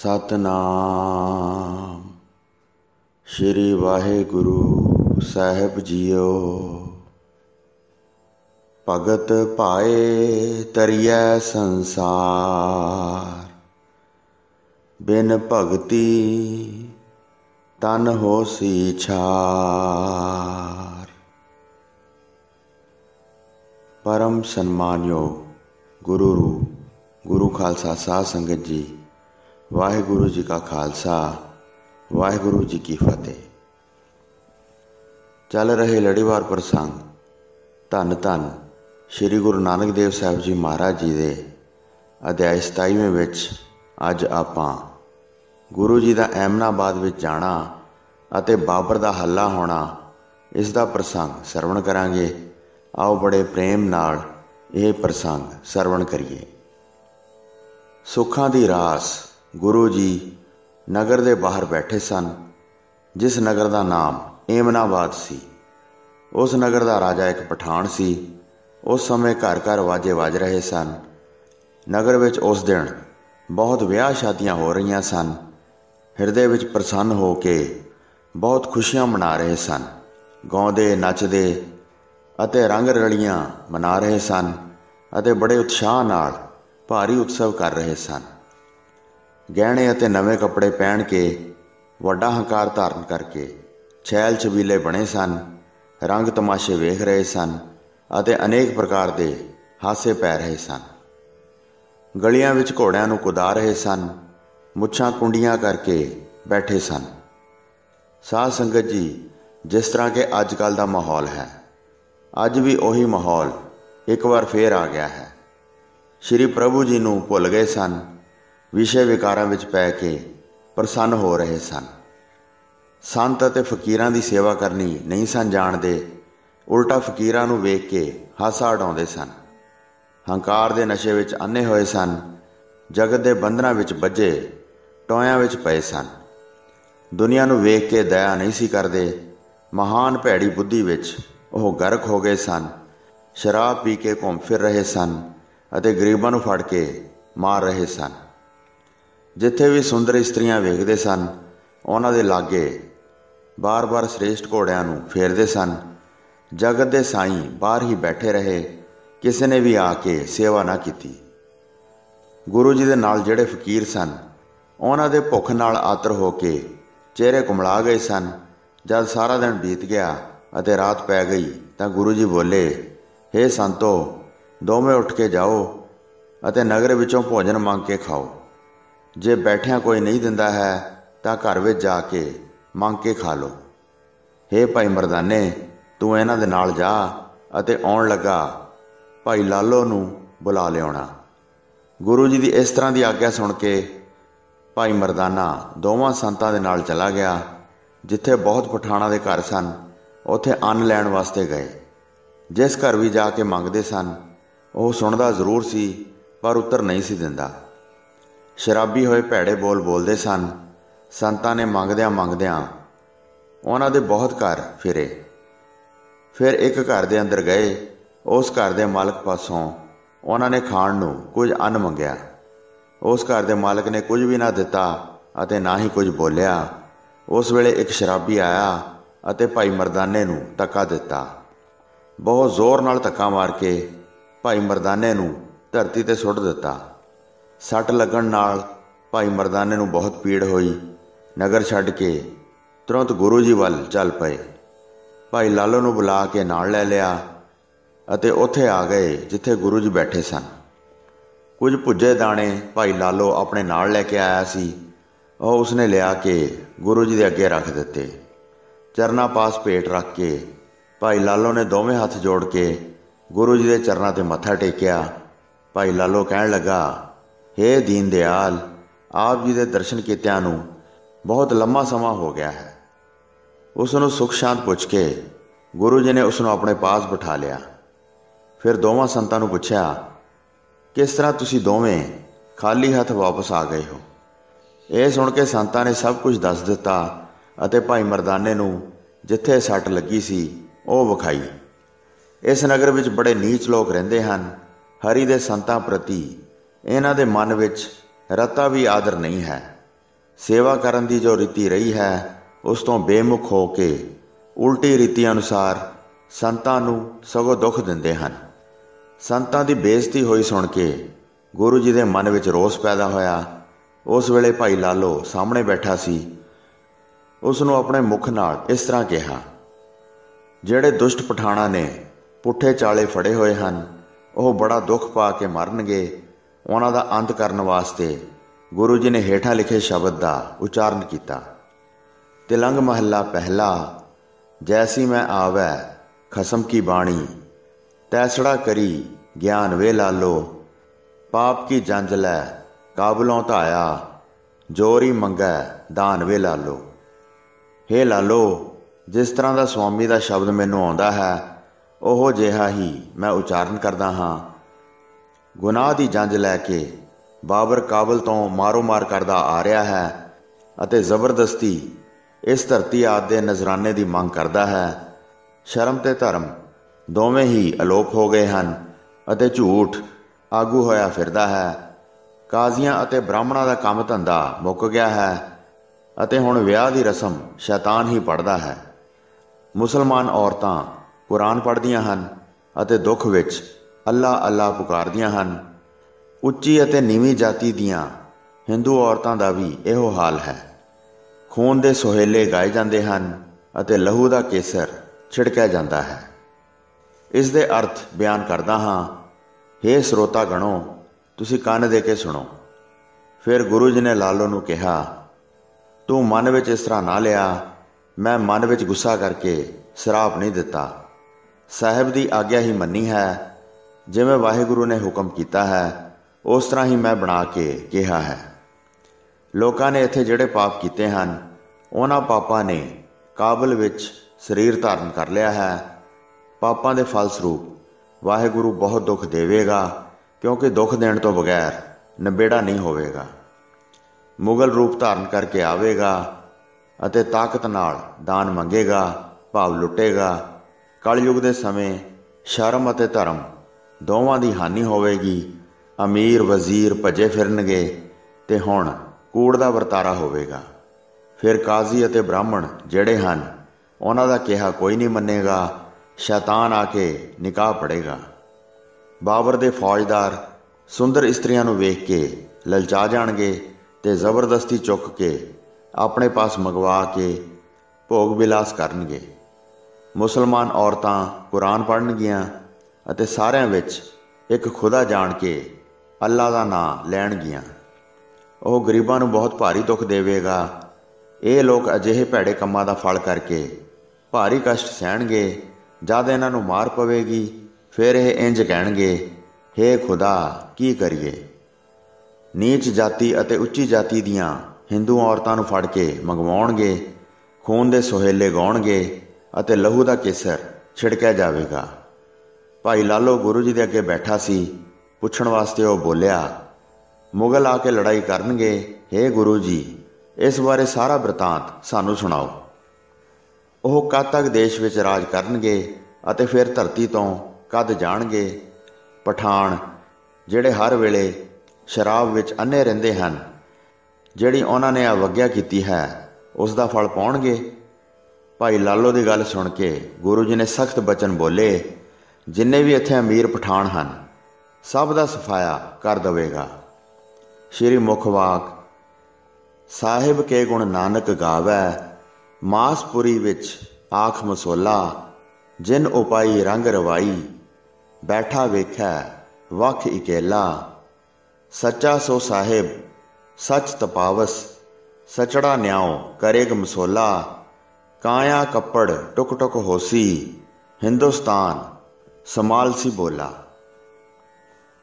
सतनाम श्री वाहिगुरु साहिब जीओ। भगत पाए तरिया संसार, बिन भगति तन होसी छार। परम सन्मानयोग गुरु खालसा साध संगत जी, वाहिगुरु जी का खालसा वाहिगुरु जी की फतेह। चल रहे लड़ीवार प्रसंग धन धन श्री गुरु नानक देव साहब जी महाराज जी दे अध्याय 27वें विच अज आपां गुरु जी का एमनाबाद विच जाना अते बाबर का हल्ला होना, इसका प्रसंग सरवण करांगे। आओ बड़े प्रेम नाल यह प्रसंग सरवण करिए। सुखां दी रास गुरु जी नगर दे बाहर बैठे सन, जिस नगर का नाम एमनाबाद सी। उस नगर का राजा एक पठान सी। उस समय घर घर वाजे वज रहे सन। नगर विच उस दिन बहुत विआह शादियां हो रही सन। हिरदे विच प्रसन्न हो के बहुत खुशियां मना रहे सन। गाउंदे नचदे अते रंग रलियां मना रहे सन अते बड़े उत्साह नाल भारी उत्सव कर रहे सन। गहने अते नवे कपड़े पहन के वड्डा हंकार धारण करके छैल छबीले बने सन। रंग तमाशे वेख रहे सन अते अनेक प्रकार के हासे पै रहे सन। गलियां विच घोड़ियां नूं कुदा रहे सन, मुच्छां कुंडियां करके बैठे सन। साध संगत जी, जिस तरह के अजकल का माहौल है, अज भी उही माहौल एक बार फिर आ गया है। श्री प्रभु जी नूं भुल गए सन, विषय विकारां विच पै के प्रसन्न हो रहे सन। संत अते फकीरां दी सेवा करनी नहीं सन जाणदे, उल्टा फकीरां नूं वेख के हासा उडाउंदे सन। हंकार दे नशे विच अन्ने होए सन, जगत दे बंधनां विच बझे टोयां विच पए सन। दुनिया नूं वेख के दया नहीं सी करदे। महान भैड़ी बुद्धि विच ओह गर्क हो गए सन। शराब पी के घुम फिर रहे सन अते गरीबां नूं फड़ के मार रहे सन। जिथे भी सुंदर इस्त्रियां वेखदे सन, उन्हां दे लागे बार बार श्रेष्ठ घोड़ियां नूं फेरदे सन। जगत दे साईं बाहर ही बैठे रहे, किसी ने भी आके सेवा ना की। गुरु जी दे नाल जिहड़े फकीर सन, उन्हां दे भुख नाल आतर हो के चेहरे कुमला गए सन। जद सारा दिन बीत गया अते रात पै गई तां गुरु जी बोले, हे संतो, दोवें उठ के जाओ अते नगर विचों भोजन मंग के खाओ। जे बैठिया कोई नहीं दिंदा है तां घर विच जाके मंग के खा लो। हे भाई मरदाने, तू इन्हां दे नाल जा अते आउण लगा भाई लालो नूं बुला लियाउणा। गुरु जी दी इस तरह की आग्या सुण के भाई मरदाना दोवां संतां दे नाल चला गया। जिथे बहुत पठाणां दे घर सन, उत्थे अन्न लैण वास्ते गए। जिस घर भी जाके मंगदे सन, ਉਹ सुनदा जरूर सी पर उत्तर नहीं सी दिंदा। शराबी होए भैड़े बोल बोलदे सन। संतां ने मंगदियां मंगदियां उन्हां दे बहुत घर फिरे। फिर एक घर दे अंदर गए। उस घर दे मालक पासों उन्हां ने खाण नूं कुछ अन्न मंगिया। उस घर दे मालक ने कुछ भी ना दिता अते ना ही कुछ बोलिया। उस वेले एक शराबी आया अते भाई मरदाने नूं धक्का दिता। बहुत जोर नाल धक्का मार के भाई मरदाने नूं धरती ते सुੱਟ दिता। सट लगन नाल भाई मरदाने नूं बहुत पीड़ होई। नगर छड्ड के तुरंत गुरु जी वल चल पए। भाई लालो नूं बुला के नाल लै लिया अते उत्थे आ गए जिथे गुरु जी बैठे सन। कुछ भुज्जे दाणे भाई लालो अपने नाल लैके आया सी। ਉਹ उसने लिया के गुरु जी दे अगे रख दिते। चरना पास भेट रख के भाई लालो ने दोवें हथ जोड़ के गुरु जी के चरणों ते मत्था टेकिया। भाई लालो कहन लगा, हे दीन दयाल, आप जी के दर्शन कीतिਆਂ नूं बहुत लम्मा समा हो गया है। उसनूं सुख शांत पुछ के गुरु जी ने उसनूं अपने पास बिठा लिया। फिर दोवां संतां नूं पुछया, किस तरह तुसीं दोवें खाली हथ वापस आ गए हो। यह सुन के संतां ने सब कुछ दस दिता अते भाई मरदाने नूं जिथे सट लगी सी ਉਹ ਵਿਖਾਈ। इस नगर विच बड़े नीच लोग रहिंदे हन। हरि दे संतां प्रति इन्हां दे मन विच रत्ता भी आदर नहीं है। ਸੇਵਾ ਕਰਨ ਦੀ ਜੋ ਰੀਤੀ ਰਹੀ ਹੈ ਉਸ ਤੋਂ ਬੇਮੁਖ ਹੋ ਕੇ ਉਲਟੀ ਰੀਤੀ ਅਨੁਸਾਰ ਸੰਤਾਂ ਨੂੰ ਸਗੋਂ ਦੁੱਖ ਦਿੰਦੇ ਹਨ। ਸੰਤਾਂ ਦੀ ਬੇਇੱਜ਼ਤੀ ਹੋਈ ਸੁਣ ਕੇ ਗੁਰੂ ਜੀ ਦੇ ਮਨ ਵਿੱਚ ਰੋਸ ਪੈਦਾ ਹੋਇਆ। ਉਸ ਵੇਲੇ ਭਾਈ ਲਾਲੋ ਸਾਹਮਣੇ ਬੈਠਾ ਸੀ। ਉਸ ਨੂੰ ਆਪਣੇ ਮੁਖ ਨਾਲ ਇਸ ਤਰ੍ਹਾਂ ਕਿਹਾ, ਜਿਹੜੇ ਦੁਸ਼ਟ ਪਠਾਣਾਂ ਨੇ ਪੁੱਠੇ ਚਾਲੇ ਫੜੇ ਹੋਏ ਹਨ ਉਹ ਬੜਾ ਦੁੱਖ ਪਾ ਕੇ ਮਰਨਗੇ। ਉਹਨਾਂ ਦਾ ਅੰਤ ਕਰਨ ਵਾਸਤੇ ਗੁਰੂ ਜੀ ਨੇ ਹੇਠਾਂ ਲਿਖੇ ਸ਼ਬਦ ਦਾ ਉਚਾਰਨ ਕੀਤਾ। ਤਿਲੰਗ ਮਹੱਲਾ ਪਹਿਲਾ। ਜੈਸੀ ਮੈਂ ਆਵੈ ਖਸਮ ਕੀ ਬਾਣੀ, ਤੈਸੜਾ ਕਰੀ ਗਿਆਨ ਵੇ ਲਾਲੋ। ਪਾਪ ਕੀ ਜੰਜ ਲੈ ਕਾਬਲੋਂ ਧਾਇਆ, ਜੋਰੀ ਮੰਗੈ ਦਾਨ ਵੇ ਲਾਲੋ। ਹੇ ਲਾਲੋ, ਜਿਸ ਤਰ੍ਹਾਂ ਦਾ ਸੁਆਮੀ ਦਾ ਸ਼ਬਦ ਮੈਨੂੰ ਆਉਂਦਾ ਹੈ ਉਹ ਜਿਹਾ ਹੀ ਮੈਂ ਉਚਾਰਨ ਕਰਦਾ ਹਾਂ। ਗੁਨਾਹ ਦੀ ਜੰਜ ਲੈ ਕੇ ਬਾਬਰ ਕਾਬਲ ਤੋਂ ਮਾਰੋ ਮਾਰ ਕਰਦਾ ਆ ਰਿਹਾ ਹੈ ਅਤੇ ਜ਼ਬਰਦਸਤੀ ਇਸ ਧਰਤੀ ਆਦਿ ਦੇ ਨਜ਼ਰਾਨੇ ਦੀ ਮੰਗ ਕਰਦਾ ਹੈ। ਸ਼ਰਮ ਤੇ ਧਰਮ ਦੋਵੇਂ ਹੀ ਅਲੋਪ ਹੋ ਗਏ ਹਨ ਅਤੇ ਝੂਠ ਆਗੂ ਹੋਇਆ ਫਿਰਦਾ ਹੈ। ਕਾਜ਼ੀਆਂ ਅਤੇ ਬ੍ਰਾਹਮਣਾਂ ਦਾ ਕੰਮ ਧੰਦਾ ਮੁੱਕ ਗਿਆ ਹੈ ਅਤੇ ਹੁਣ ਵਿਆਹ ਦੀ ਰਸਮ ਸ਼ੈਤਾਨ ਹੀ ਪੜ੍ਹਦਾ ਹੈ। ਮੁਸਲਮਾਨ ਔਰਤਾਂ ਕੁਰਾਨ ਪੜ੍ਹਦੀਆਂ ਹਨ ਅਤੇ ਦੁੱਖ ਵਿੱਚ ਅੱਲਾ ਅੱਲਾ ਪੁਕਾਰਦੀਆਂ ਹਨ। ਉੱਚੀ ਅਤੇ ਨੀਵੀਂ ਜਾਤੀ ਦੀਆਂ ਹਿੰਦੂ ਔਰਤਾਂ ਦਾ ਵੀ ਇਹੋ ਹਾਲ ਹੈ। ਖੂਨ ਦੇ ਸੋਹੇਲੇ ਗਾਏ ਜਾਂਦੇ ਹਨ ਅਤੇ ਲਹੂ ਦਾ ਕੇਸਰ ਛਿੜਕਿਆ ਜਾਂਦਾ ਹੈ। ਇਸ ਦੇ ਅਰਥ ਬਿਆਨ ਕਰਦਾ ਹਾਂ। ਹੇ ਸਰੋਤਾ ਗਣੋ, ਤੁਸੀਂ ਕੰਨ ਦੇ ਕੇ ਸੁਣੋ। ਫਿਰ ਗੁਰੂ ਜੀ ਨੇ ਲਾਲੋ ਨੂੰ ਕਿਹਾ, ਤੂੰ ਮਨ ਵਿੱਚ ਇਸ ਤਰ੍ਹਾਂ ਨਾ ਲਿਆ। ਮੈਂ ਮਨ ਵਿੱਚ ਗੁੱਸਾ ਕਰਕੇ ਸਰਾਪ ਨਹੀਂ ਦਿੱਤਾ। ਸਾਹਿਬ ਦੀ ਆਗਿਆ ਹੀ ਮੰਨੀ ਹੈ। ਜਿਵੇਂ ਵਾਹਿਗੁਰੂ ਨੇ ਹੁਕਮ ਕੀਤਾ ਹੈ ਉਸ ਤਰ੍ਹਾਂ ਹੀ ਮੈਂ ਬਣਾ ਕੇ ਕਿਹਾ ਹੈ। ਲੋਕਾਂ ਨੇ ਇੱਥੇ ਜਿਹੜੇ ਪਾਪ ਕੀਤੇ ਹਨ ਉਹਨਾਂ ਪਾਪਾਂ ਨੇ ਕਾਬਲ ਵਿੱਚ ਸਰੀਰ ਧਾਰਨ ਕਰ ਲਿਆ ਹੈ। ਪਾਪਾਂ ਦੇ ਫਲਸਰੂਪ ਵਾਹਿਗੁਰੂ ਬਹੁਤ ਦੁੱਖ ਦੇਵੇਗਾ, ਕਿਉਂਕਿ ਦੁੱਖ ਦੇਣ ਤੋਂ ਬਗੈਰ ਨਿਬੇੜਾ ਨਹੀਂ ਹੋਵੇਗਾ। ਮੁਗਲ ਰੂਪ ਧਾਰਨ ਕਰਕੇ ਆਵੇਗਾ ਅਤੇ ਤਾਕਤ ਨਾਲ ਦਾਨ ਮੰਗੇਗਾ, ਭਾਵ ਲੁੱਟੇਗਾ। ਕਲਯੁਗ ਦੇ ਸਮੇਂ ਸ਼ਰਮ ਅਤੇ ਧਰਮ ਦੋਵਾਂ ਦੀ ਹਾਨੀ ਹੋਵੇਗੀ। ਅਮੀਰ ਵਜ਼ੀਰ ਭੱਜੇ ਫਿਰਨਗੇ ਤੇ ਹੁਣ ਕੂੜ ਦਾ ਵਰਤਾਰਾ ਹੋਵੇਗਾ। ਫਿਰ ਕਾਜ਼ੀ ਅਤੇ ਬ੍ਰਾਹਮਣ ਜਿਹੜੇ ਹਨ ਉਹਨਾਂ ਦਾ ਕਿਹਾ ਕੋਈ ਨਹੀਂ ਮੰਨੇਗਾ। ਸ਼ੈਤਾਨ ਆ ਕੇ ਨਿਕਾਹ ਪੜੇਗਾ। ਬਾਬਰ ਦੇ ਫੌਜਦਾਰ ਸੁੰਦਰ ਇਸਤਰੀਆਂ ਨੂੰ ਵੇਖ ਕੇ ਲਲਚਾ ਜਾਣਗੇ ਤੇ ਜ਼ਬਰਦਸਤੀ ਚੁੱਕ ਕੇ ਆਪਣੇ ਪਾਸ ਮੰਗਵਾ ਕੇ ਭੋਗ ਵਿਲਾਸ ਕਰਨਗੇ। ਮੁਸਲਮਾਨ ਔਰਤਾਂ ਕੁਰਾਨ ਪੜ੍ਹਨਗੀਆਂ ਅਤੇ ਸਾਰਿਆਂ ਵਿੱਚ ਇੱਕ ਖੁਦਾ ਜਾਣ ਕੇ ਅੱਲਾ ਦਾ ਨਾਂ ਲੈਣਗੀਆਂ। ਉਹ ਗਰੀਬਾਂ ਨੂੰ ਬਹੁਤ ਭਾਰੀ ਦੁੱਖ ਦੇਵੇਗਾ। ਇਹ ਲੋਕ ਅਜਿਹੇ ਭੈੜੇ ਕੰਮਾਂ ਦਾ ਫਲ ਕਰਕੇ ਭਾਰੀ ਕਸ਼ਟ ਸਹਿਣਗੇ। ਜਦ ਇਹਨਾਂ ਨੂੰ ਮਾਰ ਪਵੇਗੀ ਫਿਰ ਇਹ ਇੰਜ ਕਹਿਣਗੇ, ਹੇ ਖੁਦਾ ਕੀ ਕਰੀਏ। ਨੀਚ ਜਾਤੀ ਅਤੇ ਉੱਚੀ ਜਾਤੀ ਦੀਆਂ ਹਿੰਦੂ ਔਰਤਾਂ ਨੂੰ ਫੜ ਕੇ ਮੰਗਵਾਉਣਗੇ। ਖੂਨ ਦੇ ਸੋਹੇਲੇ ਗਾਉਣਗੇ ਅਤੇ ਲਹੂ ਦਾ ਕੇਸਰ ਛਿੜਕਿਆ ਜਾਵੇਗਾ। ਭਾਈ ਲਾਲੋ ਗੁਰੂ ਜੀ ਦੇ ਅੱਗੇ ਬੈਠਾ ਸੀ। ਪੁੱਛਣ ਵਾਸਤੇ ਉਹ ਬੋਲਿਆ, ਮੁਗਲ ਆ ਕੇ ਲੜਾਈ ਕਰਨਗੇ। ਹੇ ਗੁਰੂ ਜੀ, ਇਸ ਬਾਰੇ ਸਾਰਾ ਬ੍ਰਿਤਾਂਤ ਸਾਨੂੰ ਸੁਣਾਓ। ਉਹ ਕਦ ਤੱਕ ਦੇਸ਼ ਵਿੱਚ ਰਾਜ ਕਰਨਗੇ ਅਤੇ ਫਿਰ ਧਰਤੀ ਤੋਂ ਕਦ ਜਾਣਗੇ। ਪਠਾਨ ਜਿਹੜੇ ਹਰ ਵੇਲੇ ਸ਼ਰਾਬ ਵਿੱਚ ਅੰਨੇ ਰਹਿੰਦੇ ਹਨ, ਜਿਹੜੀ ਉਹਨਾਂ ਨੇ ਅਵੱਗਿਆ ਕੀਤੀ ਹੈ ਉਸ ਦਾ ਫਲ ਪਾਉਣਗੇ। ਭਾਈ ਲਾਲੋ ਦੀ ਗੱਲ ਸੁਣ ਕੇ ਗੁਰੂ ਜੀ ਨੇ ਸਖਤ ਬਚਨ ਬੋਲੇ, ਜਿੰਨੇ ਵੀ ਇੱਥੇ ਅਮੀਰ ਪਠਾਨ ਹਨ ਸਭ ਦਾ ਸਫਾਇਆ ਕਰ ਦੇਵੇਗਾ। ਸ਼੍ਰੀ ਮੁਖਵਾਕ। ਸਾਹਿਬ ਕੇ ਗੁਣ ਨਾਨਕ ਗਾਵੈ, ਮਾਸਪੁਰੀ ਵਿੱਚ ਆਖ ਮਸੋਲਾ। ਜਿਨ ਉਪਾਈ ਰੰਗ ਰਵਾਈ, ਬੈਠਾ ਵੇਖੈ ਵਖ ਇਕੇਲਾ। ਸੱਚਾ ਸੋ ਸਾਹਿਬ ਸੱਚ ਤਪਾਵਸ, ਸਚੜਾ ਨਿਆਉ ਕਰੇਗ ਮਸੋਲਾ। ਕਾਇਆ ਕੱਪੜ ਟੁਕ ਟੁਕ ਹੋਸੀ, ਹਿੰਦੁਸਤਾਨ ਸਮਾਲਸੀ ਬੋਲਾ।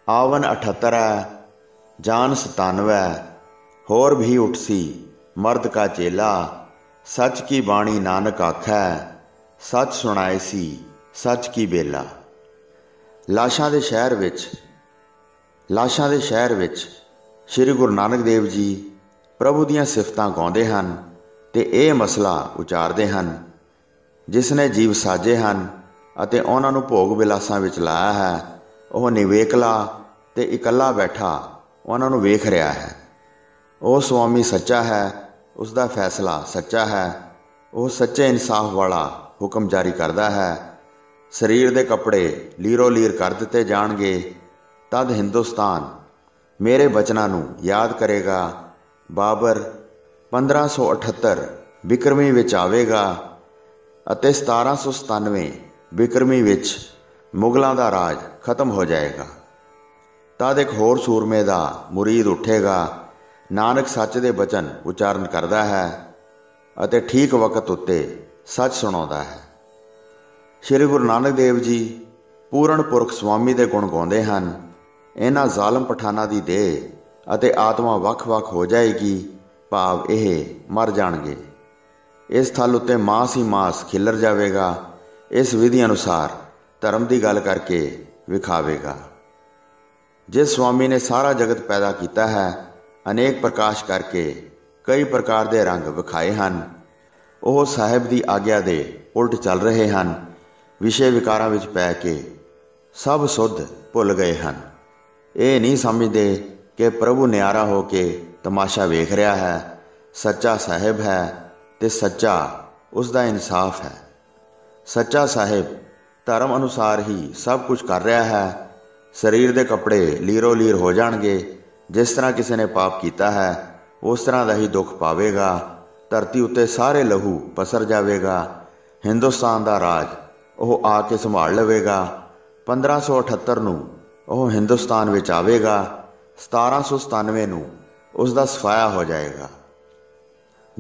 ਆਵਨ 78 ਜਾਨ 97, ਹੋਰ ਵੀ ਉਠਸੀ ਮਰਦ ਕਾ ਚੇਲਾ। ਸੱਚ ਕੀ ਬਾਣੀ ਨਾਨਕ ਆਖੈ, ਸੱਚ ਸੁਣਾਏ ਸੀ ਸੱਚ ਕੀ ਬੇਲਾ। ਲਾਸ਼ਾਂ ਦੇ ਸ਼ਹਿਰ ਵਿੱਚ ਸ਼੍ਰੀ ਗੁਰੂ ਨਾਨਕ ਦੇਵ ਜੀ ਪ੍ਰਭੂ ਦੀਆਂ ਸਿਫਤਾਂ ਗਾਉਂਦੇ ਹਨ ਤੇ ਇਹ ਮਸਲਾ ਉਚਾਰਦੇ ਹਨ, ਜਿਸ ਨੇ ਜੀਵ ਸਾਜੇ ਹਨ ਅਤੇ ਉਹਨਾਂ ਨੂੰ ਭੋਗ ਵਿਲਾਸਾਂ ਵਿੱਚ ਲਾਇਆ ਹੈ, ਉਹ ਨਿਵੇਕਲਾ ਤੇ ਇਕੱਲਾ ਬੈਠਾ ਉਹਨਾਂ ਨੂੰ ਵੇਖ ਰਿਹਾ ਹੈ। ਉਹ ਸੁਆਮੀ ਸੱਚਾ ਹੈ, ਉਸ ਦਾ ਫੈਸਲਾ ਸੱਚਾ ਹੈ। ਉਹ ਸੱਚੇ ਇਨਸਾਫ ਵਾਲਾ ਹੁਕਮ ਜਾਰੀ ਕਰਦਾ ਹੈ। ਸਰੀਰ ਦੇ ਕੱਪੜੇ ਲੀਰੋ ਲੀਰ ਕਰ ਦਿੱਤੇ ਜਾਣਗੇ। ਤਦ ਹਿੰਦੁਸਤਾਨ ਮੇਰੇ ਬਚਨਾਂ ਨੂੰ ਯਾਦ ਕਰੇਗਾ। ਬਾਬਰ 1578 ਬਿਕਰਮੀ ਵਿੱਚ ਆਵੇਗਾ ਅਤੇ 1797 ਬਿਕਰਮੀ ਵਿੱਚ ਮੁਗਲਾਂ ਦਾ ਰਾਜ ਖਤਮ ਹੋ ਜਾਏਗਾ। ਤਦ ਇੱਕ ਹੋਰ ਸੂਰਮੇ ਦਾ ਮੁਰੀਦ ਉੱਠੇਗਾ। ਨਾਨਕ ਸੱਚ ਦੇ ਬਚਨ ਉਚਾਰਨ ਕਰਦਾ ਹੈ ਅਤੇ ਠੀਕ ਵਕਤ ਉੱਤੇ ਸੱਚ ਸੁਣਾਉਂਦਾ ਹੈ। ਸ਼੍ਰੀ ਗੁਰੂ ਨਾਨਕ ਦੇਵ ਜੀ ਪੂਰਨ ਪੁਰਖ ਸੁਆਮੀ ਦੇ ਗੁਣ ਗਾਉਂਦੇ ਹਨ। ਇਹਨਾਂ ਜ਼ਾਲਮ ਪਠਾਨਾਂ ਦੀ ਦੇਹ ਅਤੇ ਆਤਮਾ ਵੱਖ-ਵੱਖ ਹੋ ਜਾਏਗੀ, ਭਾਵ ਇਹ ਮਰ ਜਾਣਗੇ। ਇਸ ਥਲ ਉੱਤੇ ਮਾਸ ਹੀ ਮਾਸ ਖਿੱਲਰ ਜਾਵੇਗਾ। ਇਸ ਵਿਧੀ ਅਨੁਸਾਰ ਧਰਮ ਦੀ ਗੱਲ ਕਰਕੇ ਵਿਖਾਵੇਗਾ। ਜਿਸ ਸੁਆਮੀ ਨੇ ਸਾਰਾ ਜਗਤ ਪੈਦਾ ਕੀਤਾ ਹੈ, ਅਨੇਕ ਪ੍ਰਕਾਸ਼ ਕਰਕੇ ਕਈ ਪ੍ਰਕਾਰ ਦੇ ਰੰਗ ਵਿਖਾਏ ਹਨ, ਉਹ ਸਾਹਿਬ ਦੀ ਆਗਿਆ ਦੇ ਉਲਟ ਚੱਲ ਰਹੇ ਹਨ। ਵਿਸ਼ੇ ਵਿਕਾਰਾਂ ਵਿੱਚ ਪੈ ਕੇ ਸਭ ਸੁੱਧ ਭੁੱਲ ਗਏ ਹਨ। ਇਹ ਨਹੀਂ ਸਮਝਦੇ ਕਿ ਪ੍ਰਭੂ ਨਿਆਰਾ ਹੋ ਕੇ ਤਮਾਸ਼ਾ ਵੇਖ ਰਿਹਾ ਹੈ। ਸੱਚਾ ਸਾਹਿਬ ਹੈ ਤੇ ਸੱਚਾ ਉਸ ਦਾ ਇਨਸਾਫ ਹੈ। ਸੱਚਾ ਸਾਹਿਬ ਧਰਮ ਅਨੁਸਾਰ ਹੀ ਸਭ ਕੁਝ ਕਰ ਰਿਹਾ ਹੈ। ਸਰੀਰ ਦੇ ਕੱਪੜੇ ਲੀਰੋ ਲੀਰ ਹੋ ਜਾਣਗੇ। ਜਿਸ ਤਰ੍ਹਾਂ ਕਿਸੇ ਨੇ ਪਾਪ ਕੀਤਾ ਹੈ, ਉਸ ਤਰ੍ਹਾਂ ਦਾ ਹੀ ਦੁੱਖ ਪਾਵੇਗਾ। ਧਰਤੀ ਉੱਤੇ ਸਾਰੇ ਲਹੂ ਪਸਰ ਜਾਵੇਗਾ। ਹਿੰਦੁਸਤਾਨ ਦਾ ਰਾਜ ਉਹ ਆ ਕੇ ਸੰਭਾਲ ਲਵੇਗਾ। 1578 ਨੂੰ ਉਹ ਹਿੰਦੁਸਤਾਨ ਵਿੱਚ ਆਵੇਗਾ। 1797 ਨੂੰ ਉਸ ਦਾ ਸਫਾਇਆ ਹੋ ਜਾਏਗਾ।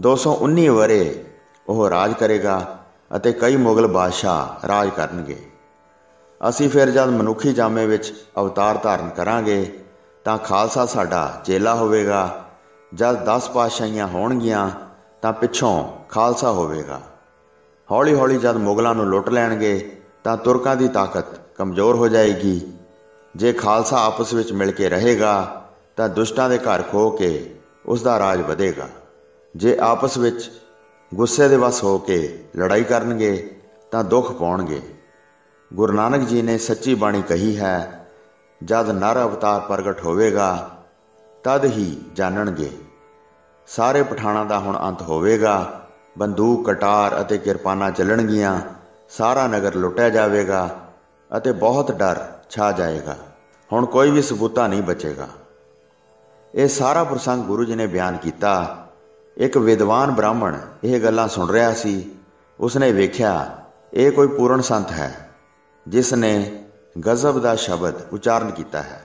219 ਵਰ੍ਹੇ ਉਹ ਰਾਜ ਕਰੇਗਾ ਅਤੇ ਕਈ ਮੁਗਲ ਬਾਦਸ਼ਾਹ ਰਾਜ ਕਰਨਗੇ। ਅਸੀਂ ਫਿਰ ਜਦ ਮਨੁੱਖੀ ਜਾਮੇ ਵਿੱਚ ਅਵਤਾਰ ਧਾਰਨ ਕਰਾਂਗੇ ਤਾਂ ਖਾਲਸਾ ਸਾਡਾ ਚੇਲਾ ਹੋਵੇਗਾ। ਜਦ 10 ਪਾਤਸ਼ਾਹੀਆਂ ਹੋਣਗੀਆਂ ਤਾਂ ਪਿੱਛੋਂ ਖਾਲਸਾ ਹੋਵੇਗਾ। ਹੌਲੀ ਹੌਲੀ ਜਦ ਮੁਗਲਾਂ ਨੂੰ ਲੁੱਟ ਲੈਣਗੇ ਤਾਂ ਤੁਰਕਾਂ ਦੀ ਤਾਕਤ ਕਮਜ਼ੋਰ ਹੋ ਜਾਏਗੀ। ਜੇ ਖਾਲਸਾ ਆਪਸ ਵਿੱਚ ਮਿਲ ਕੇ ਰਹੇਗਾ ਤਾਂ ਦੁਸ਼ਟਾਂ ਦੇ ਘਰ ਖੋ ਕੇ ਉਸ ਦਾ ਰਾਜ ਵਧੇਗਾ। ਜੇ ਆਪਸ ਵਿੱਚ ਗੁੱਸੇ ਦੇ ਵਸ ਹੋ ਕੇ ਲੜਾਈ ਕਰਨਗੇ ਤਾਂ ਦੁੱਖ ਪਾਉਣਗੇ। ਗੁਰੂ ਨਾਨਕ ਜੀ ਨੇ ਸੱਚੀ ਬਾਣੀ ਕਹੀ ਹੈ, ਜਦ ਨਰ ਅਵਤਾਰ ਪ੍ਰਗਟ ਹੋਵੇਗਾ ਤਦ ਹੀ ਜਾਣਨਗੇ। ਸਾਰੇ ਪਠਾਣਾਂ ਦਾ ਹੁਣ ਅੰਤ ਹੋਵੇਗਾ। ਬੰਦੂਕ, ਕਟਾਰ ਅਤੇ ਕਿਰਪਾਨਾਂ ਚੱਲਣਗੀਆਂ। ਸਾਰਾ ਨਗਰ ਲੁੱਟਿਆ ਜਾਵੇਗਾ ਅਤੇ ਬਹੁਤ ਡਰ ਛਾ ਜਾਏਗਾ। ਹੁਣ ਕੋਈ ਵੀ ਸਬੂਤਾ ਨਹੀਂ ਬਚੇਗਾ। ਇਹ ਸਾਰਾ ਪ੍ਰਸੰਗ ਗੁਰੂ ਜੀ ਨੇ ਬਿਆਨ ਕੀਤਾ। ਇੱਕ ਵਿਦਵਾਨ ਬ੍ਰਾਹਮਣ ਇਹ ਗੱਲਾਂ ਸੁਣ ਰਿਹਾ ਸੀ। ਉਸਨੇ ਵੇਖਿਆ ਇਹ ਕੋਈ ਪੂਰਨ ਸੰਤ ਹੈ ਜਿਸ ਨੇ ਗਜ਼ਬ ਦਾ ਸ਼ਬਦ ਉਚਾਰਨ ਕੀਤਾ ਹੈ।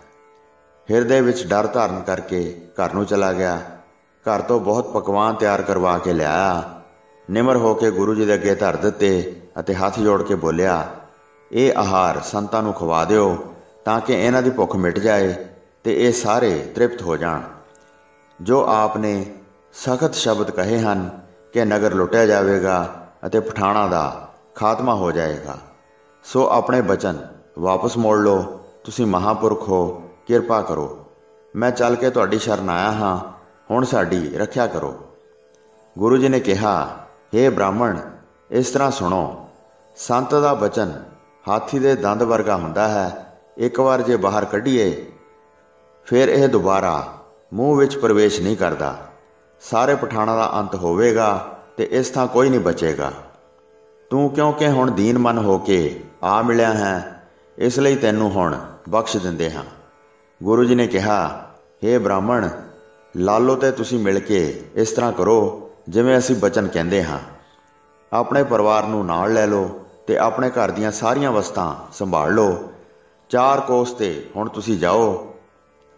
ਹਿਰਦੇ ਵਿੱਚ ਡਰ ਧਾਰਨ ਕਰਕੇ ਘਰ ਨੂੰ ਚਲਾ ਗਿਆ। ਘਰ ਤੋਂ ਬਹੁਤ ਪਕਵਾਨ ਤਿਆਰ ਕਰਵਾ ਕੇ ਲਿਆਇਆ। ਨਿਮਰ ਹੋ ਕੇ ਗੁਰੂ ਜੀ ਦੇ ਅੱਗੇ ਧਰ ਦਿੱਤੇ ਅਤੇ ਹੱਥ ਜੋੜ ਕੇ ਬੋਲਿਆ, ਇਹ ਆਹਾਰ ਸੰਤਾਂ ਨੂੰ ਖਵਾ ਦਿਓ ਤਾਂ ਕਿ ਇਹਨਾਂ ਦੀ ਭੁੱਖ ਮਿਟ ਜਾਏ ਤੇ ਇਹ ਸਾਰੇ ਤ੍ਰਿਪਤ ਹੋ ਜਾਣ। ਜੋ ਆਪ ਨੇ ਸਖਤ ਸ਼ਬਦ ਕਹੇ ਹਨ ਕਿ ਨਗਰ ਲੁੱਟਿਆ ਜਾਵੇਗਾ ਅਤੇ ਪਠਾਣਾਂ ਦਾ ਖਾਤਮਾ ਹੋ ਜਾਏਗਾ, ਸੋ ਆਪਣੇ ਬਚਨ ਵਾਪਸ ਮੋੜ ਲਓ। ਤੁਸੀਂ ਮਹਾਂਪੁਰਖ ਹੋ, ਕਿਰਪਾ ਕਰੋ। ਮੈਂ ਚੱਲ ਕੇ ਤੁਹਾਡੀ ਸ਼ਰਨ ਆਇਆ ਹਾਂ, ਹੁਣ ਸਾਡੀ ਰੱਖਿਆ ਕਰੋ। ਗੁਰੂ ਜੀ ਨੇ ਕਿਹਾ, ਹੇ ਬ੍ਰਾਹਮਣ, ਇਸ ਤਰ੍ਹਾਂ ਸੁਣੋ। ਸੰਤ ਦਾ ਬਚਨ ਹਾਥੀ ਦੇ ਦੰਦ ਵਰਗਾ ਹੁੰਦਾ ਹੈ। ਇੱਕ ਵਾਰ ਜੇ ਬਾਹਰ ਕੱਢੀਏ ਫਿਰ ਇਹ ਦੁਬਾਰਾ ਮੂੰਹ ਵਿੱਚ ਪ੍ਰਵੇਸ਼ ਨਹੀਂ ਕਰਦਾ। ਸਾਰੇ ਪਠਾਣਾਂ ਦਾ ਅੰਤ ਹੋਵੇਗਾ ਤੇ ਇਸ ਥਾਂ ਕੋਈ ਨਹੀਂ ਬਚੇਗਾ। ਤੂੰ ਕਿਉਂਕਿ ਹੁਣ ਦੀਨ ਮਨ ਹੋ ਕੇ ਆ ਮਿਲਿਆ ਹੈ, ਇਸ ਲਈ ਤੈਨੂੰ ਹੁਣ ਬਖਸ਼ ਦਿੰਦੇ ਹਾਂ। ਗੁਰੂ ਜੀ ਨੇ ਕਿਹਾ, ਹੇ ਬ੍ਰਾਹਮਣ, ਲਾਲੋ ਤੇ ਤੁਸੀਂ ਮਿਲ ਕੇ ਇਸ ਤਰ੍ਹਾਂ ਕਰੋ ਜਿਵੇਂ ਅਸੀਂ ਬਚਨ ਕਹਿੰਦੇ ਹਾਂ। ਆਪਣੇ ਪਰਿਵਾਰ ਨੂੰ ਨਾਲ ਲੈ ਲਓ ਤੇ ਆਪਣੇ ਘਰ ਦੀਆਂ ਸਾਰੀਆਂ ਵਸਤਾਂ ਸੰਭਾਲ ਲਓ। 4 ਕੋਸ ਤੇ ਹੁਣ ਤੁਸੀਂ ਜਾਓ।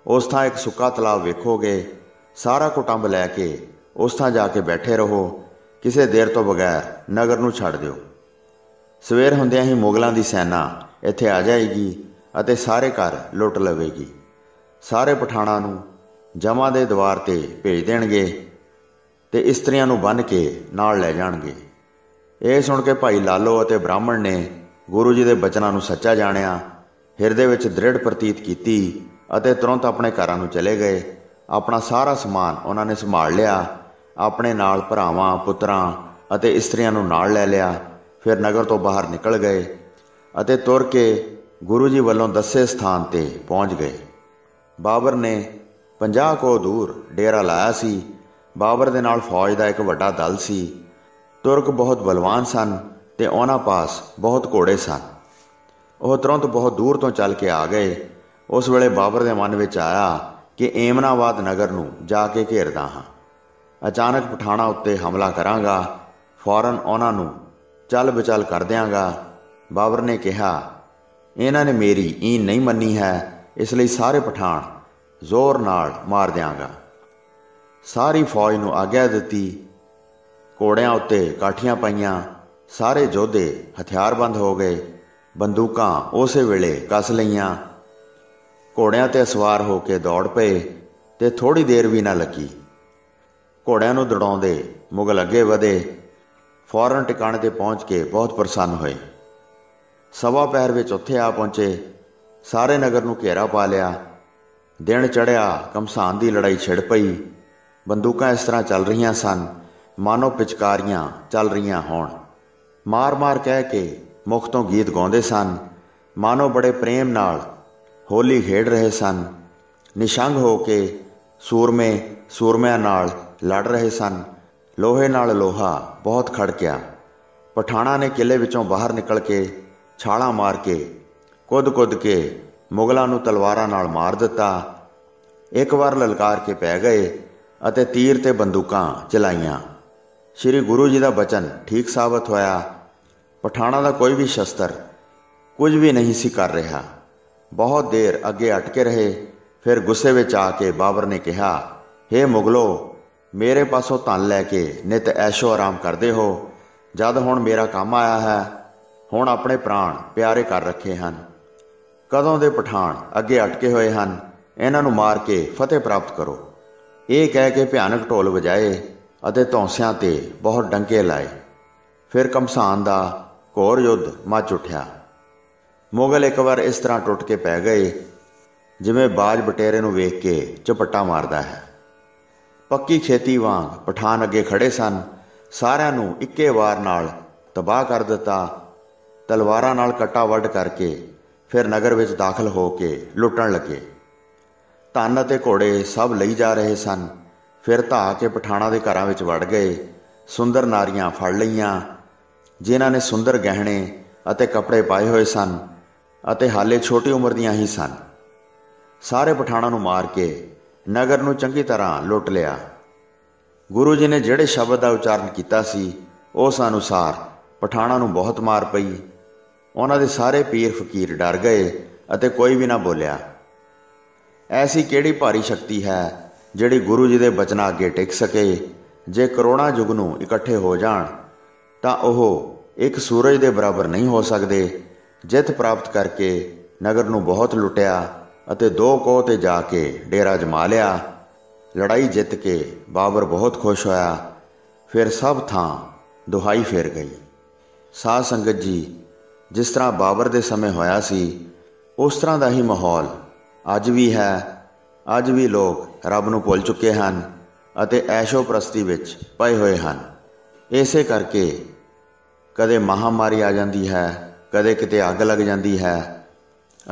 ਉਸ ਥਾਂ ਇੱਕ ਸੁੱਕਾ ਤਲਾਬ ਵੇਖੋਗੇ। ਸਾਰਾ ਕੁਟੰਬ ਲੈ ਕੇ ਉਸ ਥਾਂ ਜਾ ਕੇ ਬੈਠੇ ਰਹੋ। ਕਿਸੇ ਦੇਰ ਤੋਂ ਬਗੈਰ ਨਗਰ ਨੂੰ ਛੱਡ ਦਿਓ। ਸਵੇਰ ਹੁੰਦਿਆਂ ਹੀ ਮੁਗਲਾਂ ਦੀ ਸੈਨਾ ਇੱਥੇ ਆ ਜਾਏਗੀ ਅਤੇ ਸਾਰੇ ਘਰ ਲੁੱਟ ਲਵੇਗੀ। ਸਾਰੇ ਪਠਾਣਾਂ ਨੂੰ ਜਮਾ ਦੇ ਦੁਆਰ 'ਤੇ ਭੇਜ ਦੇਣਗੇ ਤੇ ਇਸਤਰੀਆਂ ਨੂੰ ਬੰਨ੍ਹ ਕੇ ਨਾਲ ਲੈ ਜਾਣਗੇ। ਇਹ ਸੁਣ ਕੇ ਭਾਈ ਲਾਲੋ ਅਤੇ ਬ੍ਰਾਹਮਣ ਨੇ ਗੁਰੂ ਜੀ ਦੇ ਬਚਨਾਂ ਨੂੰ ਸੱਚਾ ਜਾਣਿਆ, ਹਿਰਦੇ ਵਿੱਚ ਦ੍ਰਿੜ ਪ੍ਰਤੀਤ ਕੀਤੀ ਅਤੇ ਤੁਰੰਤ ਆਪਣੇ ਘਰਾਂ ਨੂੰ ਚਲੇ ਗਏ। ਆਪਣਾ ਸਾਰਾ ਸਮਾਨ ਉਹਨਾਂ ਨੇ ਸੰਭਾਲ ਲਿਆ। ਆਪਣੇ ਨਾਲ ਭਰਾਵਾਂ, ਪੁੱਤਰਾਂ ਅਤੇ ਇਸਤਰੀਆਂ ਨੂੰ ਨਾਲ ਲੈ ਲਿਆ। ਫਿਰ ਨਗਰ ਤੋਂ ਬਾਹਰ ਨਿਕਲ ਗਏ ਅਤੇ ਤੁਰ ਕੇ ਗੁਰੂ ਜੀ ਵੱਲੋਂ ਦੱਸੇ ਸਥਾਨ 'ਤੇ ਪਹੁੰਚ ਗਏ। ਬਾਬਰ ਨੇ 50 ਕੋਹ ਦੂਰ ਡੇਰਾ ਲਾਇਆ ਸੀ। ਬਾਬਰ ਦੇ ਨਾਲ ਫੌਜ ਦਾ ਇੱਕ ਵੱਡਾ ਦਲ ਸੀ। ਤੁਰਕ ਬਹੁਤ ਬਲਵਾਨ ਸਨ ਤੇ ਉਹਨਾਂ ਪਾਸ ਬਹੁਤ ਘੋੜੇ ਸਨ। ਉਹ ਤੁਰੰਤ ਬਹੁਤ ਦੂਰ ਤੋਂ ਚੱਲ ਕੇ ਆ ਗਏ। ਉਸ ਵੇਲੇ ਬਾਬਰ ਦੇ ਮਨ ਵਿੱਚ ਆਇਆ ਕਿ ਏਮਨਾਬਾਦ ਨਗਰ ਨੂੰ ਜਾ ਕੇ ਘੇਰਦਾ ਹਾਂ। ਅਚਾਨਕ ਪਠਾਣਾਂ ਉੱਤੇ ਹਮਲਾ ਕਰਾਂਗਾ, ਫੌਰਨ ਉਹਨਾਂ ਨੂੰ ਚੱਲ ਬਚਲ ਕਰ ਦਿਆਂਗਾ। ਬਾਬਰ ਨੇ ਕਿਹਾ, ਇਹਨਾਂ ਨੇ ਮੇਰੀ ਈਨ ਨਹੀਂ ਮੰਨੀ ਹੈ, ਇਸ ਲਈ ਸਾਰੇ ਪਠਾਣ ਜ਼ੋਰ ਨਾਲ ਮਾਰ ਦਿਆਂਗਾ। ਸਾਰੀ ਫੌਜ ਨੂੰ ਆਗਿਆ ਦਿੱਤੀ। ਘੋੜਿਆਂ ਉੱਤੇ ਕਾਠੀਆਂ ਪਾਈਆਂ। ਸਾਰੇ ਯੋਧੇ ਹਥਿਆਰਬੰਦ ਹੋ ਗਏ। ਬੰਦੂਕਾਂ ਉਸੇ ਵੇਲੇ ਕੱਸ ਲਈਆਂ। ਘੋੜਿਆਂ 'ਤੇ ਸਵਾਰ ਹੋ ਕੇ ਦੌੜ ਪਏ ਤੇ ਥੋੜ੍ਹੀ ਦੇਰ ਵੀ ਨਾ ਲੱਗੀ। ਘੋੜਿਆਂ ਨੂੰ ਦੌੜਾਉਂਦੇ ਮੁਗਲ ਅੱਗੇ ਵਧੇ। ਫੌਰਨ ਟਿਕਾਣੇ 'ਤੇ ਪਹੁੰਚ ਕੇ ਬਹੁਤ ਪ੍ਰਸੰਨ ਹੋਏ। ਸਵਾ ਪਹਿਰ ਵਿੱਚ ਉੱਥੇ ਆ ਪਹੁੰਚੇ। ਸਾਰੇ ਨਗਰ ਨੂੰ ਘੇਰਾ ਪਾ ਲਿਆ। ਦਿਨ ਚੜ੍ਹਿਆ। ਘਮਸਾਨ ਦੀ ਲੜਾਈ ਛਿੜ ਪਈ। ਬੰਦੂਕਾਂ ਇਸ ਤਰ੍ਹਾਂ ਚੱਲ ਰਹੀਆਂ ਸਨ ਮਾਨੋ ਪਿਚਕਾਰੀਆਂ ਚੱਲ ਰਹੀਆਂ ਹੋਣ। ਮਾਰ-ਮਾਰ ਕਹਿ ਕੇ ਮੁਖ ਤੋਂ ਗੀਤ ਗਾਉਂਦੇ ਸਨ, ਮਾਨੋ ਬੜੇ ਪ੍ਰੇਮ ਨਾਲ ਹੋਲੀ ਖੇਡ ਰਹੇ ਸਨ। ਨਿਸ਼ੰਗ ਹੋ ਕੇ ਸੂਰਮਿਆਂ ਨਾਲ ਲੜ ਰਹੇ ਸਨ। ਲੋਹੇ ਨਾਲ ਲੋਹਾ ਬਹੁਤ ਖੜਕਿਆ। ਪਠਾਣਾਂ ਨੇ ਕਿਲੇ ਵਿੱਚੋਂ ਬਾਹਰ ਨਿਕਲ ਕੇ ਛਾਲਾਂ ਮਾਰ ਕੇ ਕੁੱਦ ਕੇ ਮੁਗਲਾਂ ਨੂੰ ਤਲਵਾਰਾਂ ਨਾਲ ਮਾਰ ਦਿੱਤਾ। ਇੱਕ ਵਾਰ ਲਲਕਾਰ ਕੇ ਪੈ ਗਏ ਅਤੇ ਤੀਰ ਤੇ ਬੰਦੂਕਾਂ ਚਲਾਈਆਂ। ਸ਼੍ਰੀ ਗੁਰੂ ਜੀ ਦਾ ਬਚਨ ਠੀਕ ਸਾਬਤ ਹੋਇਆ। ਪਠਾਣਾਂ ਦਾ ਕੋਈ ਵੀ ਸ਼ਸਤਰ ਕੁਝ ਵੀ ਨਹੀਂ ਸੀ ਕਰ ਰਿਹਾ। ਬਹੁਤ ਦੇਰ ਅੱਗੇ ਅਟਕੇ ਰਹੇ। ਫਿਰ ਗੁੱਸੇ ਵਿੱਚ ਆ ਕੇ ਬਾਬਰ ਨੇ ਕਿਹਾ, ਹੇ ਮੁਗਲੋ, ਮੇਰੇ ਪਾਸੋਂ ਧਨ ਲੈ ਕੇ ਨਿਤ ਐਸ਼ੋ ਆਰਾਮ ਕਰਦੇ ਹੋ। ਜਦ ਹੁਣ ਮੇਰਾ ਕੰਮ ਆਇਆ ਹੈ, ਹੁਣ ਆਪਣੇ ਪ੍ਰਾਣ ਪਿਆਰੇ ਕਰ ਰੱਖੇ ਹਨ। ਕਦੋਂ ਦੇ ਪਠਾਣ ਅੱਗੇ ਅਟਕੇ ਹੋਏ ਹਨ, ਇਹਨਾਂ ਨੂੰ ਮਾਰ ਕੇ ਫਤਿਹ ਪ੍ਰਾਪਤ ਕਰੋ। ਇਹ ਕਹਿ ਕੇ ਭਿਆਨਕ ਢੋਲ ਵਜਾਏ ਅਤੇ ਧੌਂਸਿਆਂ 'ਤੇ ਬਹੁਤ ਡੰਕੇ ਲਾਏ। ਫਿਰ ਘਮਸਾਨ ਦਾ ਘੋਰ ਯੁੱਧ ਮੱਚ ਉੱਠਿਆ। ਮੁਗਲ ਇੱਕ ਵਾਰ ਇਸ ਤਰ੍ਹਾਂ ਟੁੱਟ ਕੇ ਪੈ ਗਏ ਜਿਵੇਂ ਬਾਜ ਬਟੇਰੇ ਨੂੰ ਵੇਖ ਕੇ ਝਪੱਟਾ ਮਾਰਦਾ ਹੈ। ਪੱਕੀ ਖੇਤੀ ਵਾਂਗ ਪਠਾਨ ਅੱਗੇ ਖੜੇ ਸਨ। ਸਾਰਿਆਂ ਨੂੰ ਇੱਕੇ ਵਾਰ ਨਾਲ ਤਬਾਹ ਕਰ ਦਿੱਤਾ। ਤਲਵਾਰਾਂ ਨਾਲ ਕੱਟਾ ਵੱਢ ਕਰਕੇ ਫਿਰ ਨਗਰ ਵਿੱਚ ਦਾਖਲ ਹੋ ਕੇ ਲੁੱਟਣ ਲੱਗੇ। ਧਨ ਅਤੇ ਘੋੜੇ ਸਭ ਲਈ ਜਾ ਰਹੇ ਸਨ। ਫਿਰ ਧਾ ਕੇ ਪਠਾਣਾਂ ਦੇ ਘਰਾਂ ਵਿੱਚ ਵੜ ਗਏ। ਸੁੰਦਰ ਨਾਰੀਆਂ ਫੜ ਲਈਆਂ ਜਿਨ੍ਹਾਂ ਨੇ ਸੁੰਦਰ ਗਹਿਣੇ ਅਤੇ ਕੱਪੜੇ ਪਾਏ ਹੋਏ ਸਨ ਅਤੇ ਹਾਲੇ ਛੋਟੀ ਉਮਰ ਦੀਆਂ ਹੀ ਸਨ। ਸਾਰੇ ਪਠਾਣਾਂ ਨੂੰ ਮਾਰ ਕੇ ਨਗਰ ਨੂੰ ਚੰਗੀ ਤਰ੍ਹਾਂ ਲੁੱਟ ਲਿਆ। ਗੁਰੂ ਜੀ ਨੇ ਜਿਹੜੇ ਸ਼ਬਦ ਦਾ ਉਚਾਰਨ ਕੀਤਾ ਸੀ, ਉਸ ਅਨੁਸਾਰ ਪਠਾਣਾਂ ਨੂੰ ਬਹੁਤ ਮਾਰ ਪਈ। ਉਹਨਾਂ ਦੇ ਸਾਰੇ ਪੀਰ ਫਕੀਰ ਡਰ ਗਏ ਅਤੇ ਕੋਈ ਵੀ ਨਾ ਬੋਲਿਆ। ਐਸੀ ਕਿਹੜੀ ਭਾਰੀ ਸ਼ਕਤੀ ਹੈ ਜਿਹੜੀ ਗੁਰੂ ਜੀ ਦੇ ਬਚਨਾਂ ਅੱਗੇ ਟਿਕ ਸਕੇ। ਜੇ ਕਰੋੜਾਂ ਜੁਗਨੂੰ ਇਕੱਠੇ ਹੋ ਜਾਣ ਤਾਂ ਉਹ ਇੱਕ ਸੂਰਜ ਦੇ ਬਰਾਬਰ ਨਹੀਂ ਹੋ ਸਕਦੇ। ਜਿੱਤ ਪ੍ਰਾਪਤ ਕਰਕੇ ਨਗਰ ਨੂੰ ਬਹੁਤ ਲੁੱਟਿਆ ਅਤੇ 2 ਕੋਹ 'ਤੇ ਜਾ ਕੇ ਡੇਰਾ ਜਮਾ ਲਿਆ। ਲੜਾਈ ਜਿੱਤ ਕੇ ਬਾਬਰ ਬਹੁਤ ਖੁਸ਼ ਹੋਇਆ। ਫਿਰ ਸਭ ਥਾਂ ਦੁਹਾਈ ਫਿਰ ਗਈ। ਸਾਧ ਸੰਗਤ ਜੀ, ਜਿਸ ਤਰ੍ਹਾਂ ਬਾਬਰ ਦੇ ਸਮੇਂ ਹੋਇਆ ਸੀ, ਉਸ ਤਰ੍ਹਾਂ ਦਾ ਹੀ ਮਾਹੌਲ ਅੱਜ ਵੀ ਹੈ। ਅੱਜ ਵੀ ਲੋਕ ਰੱਬ ਨੂੰ ਭੁੱਲ ਚੁੱਕੇ ਹਨ ਅਤੇ ਐਸ਼ੋ ਪ੍ਰਸਤੀ ਵਿੱਚ ਪਏ ਹੋਏ ਹਨ। ਇਸੇ ਕਰਕੇ ਕਦੇ ਮਹਾਮਾਰੀ ਆ ਜਾਂਦੀ ਹੈ, ਕਦੇ ਕਿਤੇ ਅੱਗ ਲੱਗ ਜਾਂਦੀ ਹੈ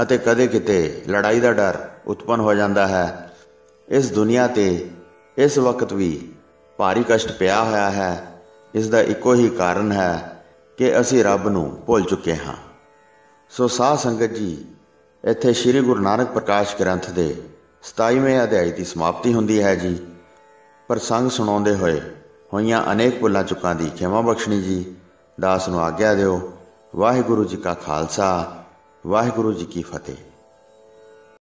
ਅਤੇ ਕਦੇ ਕਿਤੇ ਲੜਾਈ ਦਾ ਡਰ ਉਤਪੰਨ ਹੋ ਜਾਂਦਾ ਹੈ। ਇਸ ਦੁਨੀਆ 'ਤੇ ਇਸ ਵਕਤ ਵੀ ਭਾਰੀ ਕਸ਼ਟ ਪਿਆ ਹੋਇਆ ਹੈ। ਇਸ ਦਾ ਇੱਕੋ ਹੀ ਕਾਰਨ ਹੈ ਕਿ ਅਸੀਂ ਰੱਬ ਨੂੰ ਭੁੱਲ ਚੁੱਕੇ ਹਾਂ। ਸੋ ਸਾਧ ਸੰਗਤ ਜੀ, ਇੱਥੇ ਸ਼੍ਰੀ ਗੁਰੂ ਨਾਨਕ ਪ੍ਰਕਾਸ਼ ਗ੍ਰੰਥ ਦੇ 27ਵੇਂ ਅਧਿਆਇ ਦੀ ਸਮਾਪਤੀ ਹੁੰਦੀ ਹੈ ਜੀ। ਪ੍ਰਸੰਗ ਸੁਣਾਉਂਦੇ ਹੋਏ ਹੋਈਆਂ ਅਨੇਕ ਭੁੱਲਾਂ ਚੁੱਕਾਂ ਦੀ ਖਿਮਾ ਬਖਸ਼ਣੀ ਜੀ। ਦਾਸ ਨੂੰ ਆਗਿਆ ਦਿਓ। ਵਾਹਿਗੁਰੂ ਜੀ ਕਾ ਖਾਲਸਾ, ਵਾਹਿਗੁਰੂ ਜੀ ਕੀ ਫਤਿਹ।